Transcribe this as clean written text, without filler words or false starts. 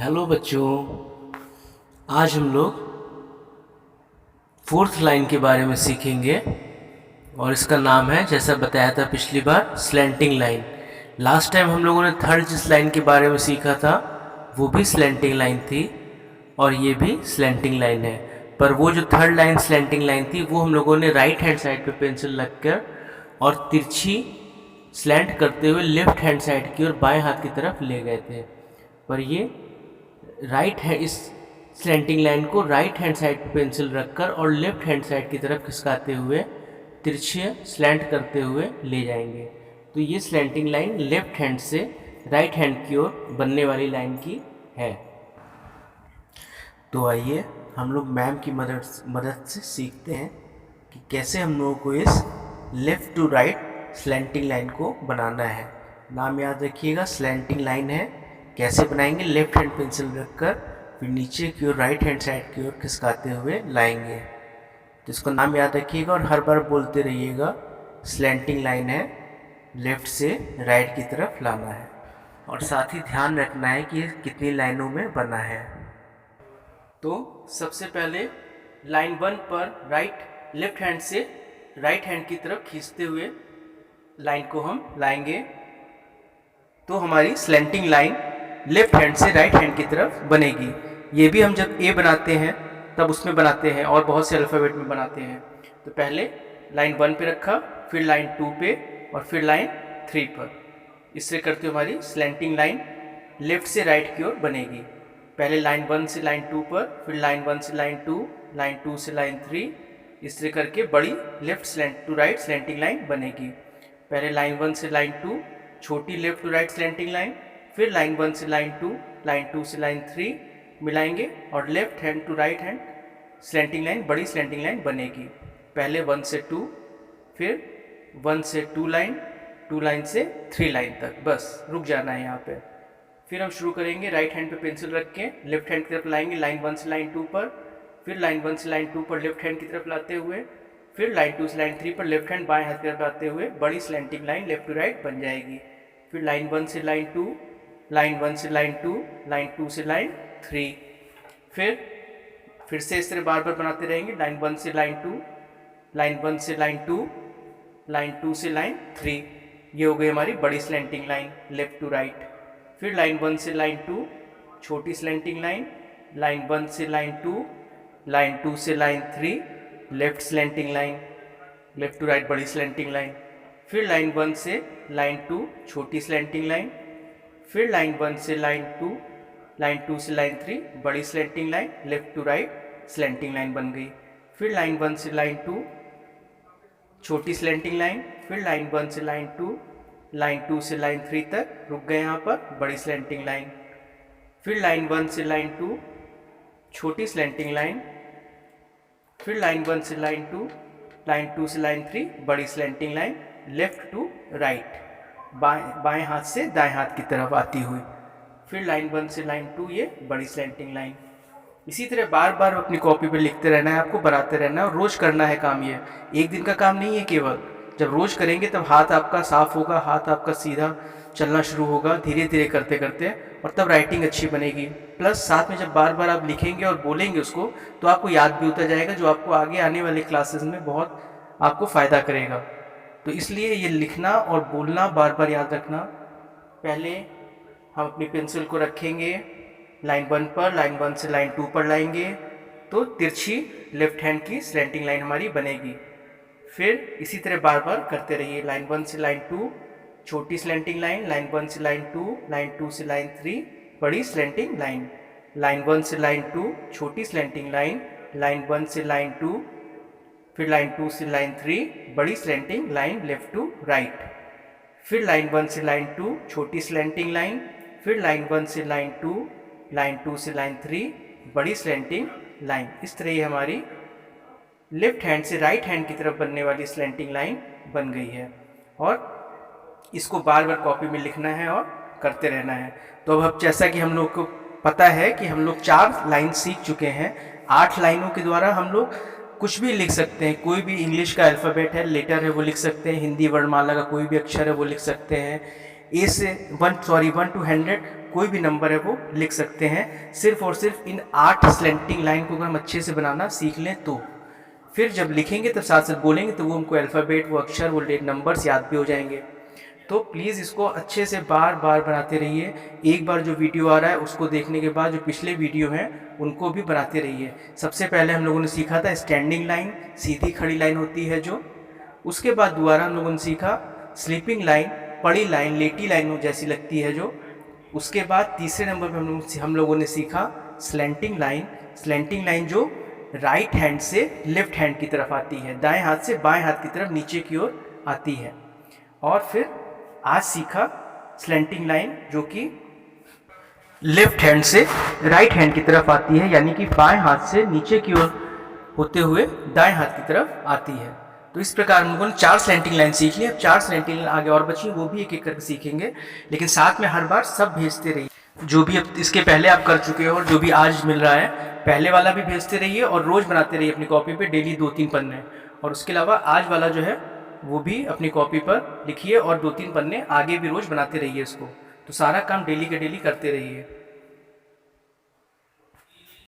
Hello बच्चों। आज हम लोग फोर्थ लाइन के बारे में सीखेंगे और इसका नाम है, जैसा बताया था पिछली बार, स्लैंटिंग लाइन। लास्ट टाइम हम लोगों ने थर्ड जिस लाइन के बारे में सीखा था वो भी स्लैंटिंग लाइन थी और ये भी स्लैंटिंग लाइन है। पर वो जो थर्ड लाइन स्लैंटिंग लाइन थी वो हम लोगों ने राइट हैंड साइड पे पेंसिल रखकर और तिरछी स्लैंट करते हुए लेफ्ट हैंड साइड की और बाएं हाथ की तरफ ले गए थे। पर ये राइट है, इस स्लैंटिंग लाइन को राइट हैंड साइड पे पेंसिल रखकर और लेफ्ट हैंड साइड की तरफ खिसकाते हुए तिरछे स्लैंट करते हुए ले जाएंगे। तो ये स्लैंटिंग लाइन लेफ्ट हैंड से राइट हैंड की ओर बनने वाली लाइन की है। तो आइए हम लोग मैम की मदद से सीखते हैं कि कैसे हम लोगों को इस left to right slanting line को बनाना है। नाम याद रखिएगा, स्लैंटिंग लाइन है। कैसे बनाएंगे? लेफ्ट हैंड पेंसिल रखकर फिर नीचे की ओर राइट हैंड साइड की ओर खिसकाते हुए लाएंगे। तो इसको नाम याद रखिएगा और हर बार बोलते रहिएगा, स्लैंटिंग लाइन है, लेफ्ट से राइट की तरफ लाना है। और साथ ही ध्यान रखना है कि कितनी लाइनों में बना है। तो सबसे पहले लाइन 1 पर लेफ्ट हैंड से राइट हैंड की तरफ खींचते हुए लाइन को हम लाएंगे। तो हमारी स्लैंटिंग लाइन लेफ्ट हैंड से राइट हैंड की तरफ बनेगी। ये भी हम जब ए बनाते हैं तब उसमें बनाते हैं और बहुत से अल्फ़ाबेट में बनाते हैं। तो पहले लाइन 1 पे रखा, फिर लाइन 2 पे और फिर लाइन 3 पर। इससे करते हमारी स्लैंटिंग लाइन लेफ्ट से राइट की ओर बनेगी। पहले लाइन 1 से लाइन 2 पर, फिर लाइन 1 से लाइन 2, लाइन 2 से लाइन 3, इस तरह करके बड़ी left to right slanting line बनेगी। पहले लाइन 1 से लाइन 2 छोटी left to right slanting line, फिर लाइन 1 से लाइन 2, लाइन 2 से लाइन 3 मिलाएंगे और left hand to right hand slanting line बड़ी स्लैंटिंग लाइन बनेगी। पहले 1 से 2, फिर 1 से 2 लाइन, 2 लाइन से 3 लाइन तक, बस रुक जाना है यहाँ पे। फिर हम शुरू करेंगे राइट हैंड पे पेंसिल रख के लेफ्ट हैंड की तरफ लाएंगे लाइन 1 से लाइन 2 पर, फिर लाइन 1 से लाइन 2 पर लेफ्ट हैंड की तरफ लाते हुए, फिर लाइन 2 से लाइन 3 पर लेफ्ट हैंड बाएं हाथ की तरफ लाते हुए बड़ी slanting line left to right बन जाएगी। फिर लाइन 1 से लाइन 2, लाइन 1 से लाइन 2, लाइन 2 से लाइन 3, फिर से इस तरह बार बार बनाते रहेंगे। लाइन 1 से लाइन 2, लाइन 1 से लाइन 2, लाइन 2 से लाइन 3, ये हो गई हमारी बड़ी slanting line left to right. फिर लाइन 1 से लाइन 2 छोटी स्लैंटिंग लाइन, लाइन 1 से लाइन 2, लाइन 2 से line 3 left slanting line left to right बड़ी स्लैंटिंग लाइन। फिर लाइन 1 से लाइन 2 छोटी स्लैंटिंग लाइन, फिर लाइन 1 से लाइन 2, लाइन 2 से लाइन 3 बड़ी slanting line left to right slanting line बन गई। फिर लाइन 1 से लाइन 2 छोटी स्लैंटिंग लाइन, फिर लाइन 1 से लाइन 2, लाइन 2 से लाइन 3 तक रुक गए यहाँ पर बड़ी स्लैंटिंग लाइन। फिर लाइन 1 से लाइन 2 छोटी स्लैंटिंग लाइन, फिर लाइन 1 से लाइन 2, लाइन 2 से लाइन 3 बड़ी slanting line left to right, बाएं हाथ से दाएं हाथ की तरफ आती हुई। फिर लाइन 1 से लाइन 2 ये बड़ी स्लैंटिंग लाइन। इसी तरह बार बार अपनी कॉपी पे लिखते रहना है, आपको बनाते रहना है और रोज़ करना है काम। ये एक दिन का काम नहीं है केवल, जब रोज़ करेंगे तब हाथ आपका साफ होगा, हाथ आपका सीधा चलना शुरू होगा धीरे धीरे करते करते, और तब राइटिंग अच्छी बनेगी। प्लस साथ में जब बार बार आप लिखेंगे और बोलेंगे उसको तो आपको याद भी होता जाएगा, जो आपको आगे आने वाले क्लासेस में बहुत आपको फ़ायदा करेगा। तो इसलिए ये लिखना और बोलना बार बार याद रखना। पहले हम अपनी पेंसिल को रखेंगे लाइन 1 पर, लाइन 1 से लाइन 2 पर लाएंगे तो तिरछी लेफ्ट हैंड की स्लैंटिंग लाइन हमारी बनेगी। फिर इसी तरह बार बार करते रहिए। लाइन 1 से लाइन 2 छोटी स्लैंटिंग लाइन, लाइन 1 से लाइन 2, लाइन 2 से लाइन 3 बड़ी स्लैंटिंग लाइन, लाइन 1 से लाइन 2 छोटी स्लैंटिंग लाइन, लाइन 1 से लाइन 2, फिर लाइन 2 से लाइन 3 बड़ी slanting line left to right, फिर लाइन 1 से लाइन 2 छोटी स्लैंटिंग लाइन, फिर लाइन 1 से लाइन 2, लाइन 2 से लाइन 3 बड़ी स्लैंटिंग लाइन। इस तरह ये हमारी लेफ्ट हैंड से राइट हैंड की तरफ बनने वाली स्लैंटिंग लाइन बन गई है। और इसको बार बार कॉपी में लिखना है और करते रहना है। तो अब जैसा कि हम लोग को पता है कि हम लोग 4 लाइन सीख चुके हैं, 8 लाइनों के द्वारा हम लोग कुछ भी लिख सकते हैं। कोई भी इंग्लिश का अल्फ़ाबेट है, लेटर है, वो लिख सकते हैं। हिंदी वर्णमाला का कोई भी अक्षर है वो लिख सकते हैं। 1 टू 100 कोई भी नंबर है वो लिख सकते हैं, सिर्फ और सिर्फ इन 8 स्लेंटिंग लाइन को अगर हम अच्छे से बनाना सीख लें तो। फिर जब लिखेंगे तो साथ साथ बोलेंगे तो वो हमको अल्फ़ाबेट, वो अक्षर, वो नंबर्स याद भी हो जाएंगे। तो प्लीज़ इसको अच्छे से बार बार बनाते रहिए। एक बार जो वीडियो आ रहा है उसको देखने के बाद जो पिछले वीडियो हैं उनको भी बनाते रहिए। सबसे पहले हम लोगों ने सीखा था स्टैंडिंग लाइन, सीधी खड़ी लाइन होती है जो। उसके बाद दोबारा हम लोगों ने सीखा स्लीपिंग लाइन, पड़ी लाइन, लेटी लाइन जैसी लगती है जो। उसके बाद तीसरे नंबर पर हम लोगों ने सीखा स्लैंटिंग लाइन। स्लैंटिंग लाइन जो राइट हैंड से लेफ्ट हैंड की तरफ आती है, दाएं हाथ से बाएं हाथ की तरफ नीचे की ओर आती है। और फिर आज सीखा स्लैंटिंग लाइन जो कि लेफ्ट हैंड से राइट हैंड की तरफ आती है, यानी कि बाएं हाथ से नीचे की ओर होते हुए दाएं हाथ की तरफ आती है। तो इस प्रकार हम लोगों ने 4 स्लैंटिंग लाइन सीख ली। अब 4 स्लैंटिंग लाइन आगे और बची, वो भी एक एक करके सीखेंगे, लेकिन साथ में हर बार सब भेजते रहिए। जो भी अब इसके पहले आप कर चुके हो और जो भी आज मिल रहा है, पहले वाला भी भेजते रहिए और रोज़ बनाते रहिए अपनी कॉपी पे डेली 2-3 पन्ने। और उसके अलावा आज वाला जो है वो भी अपनी कॉपी पर लिखिए और 2-3 पन्ने आगे भी रोज़ बनाते रहिए इसको। तो सारा काम डेली के डेली करते रहिए।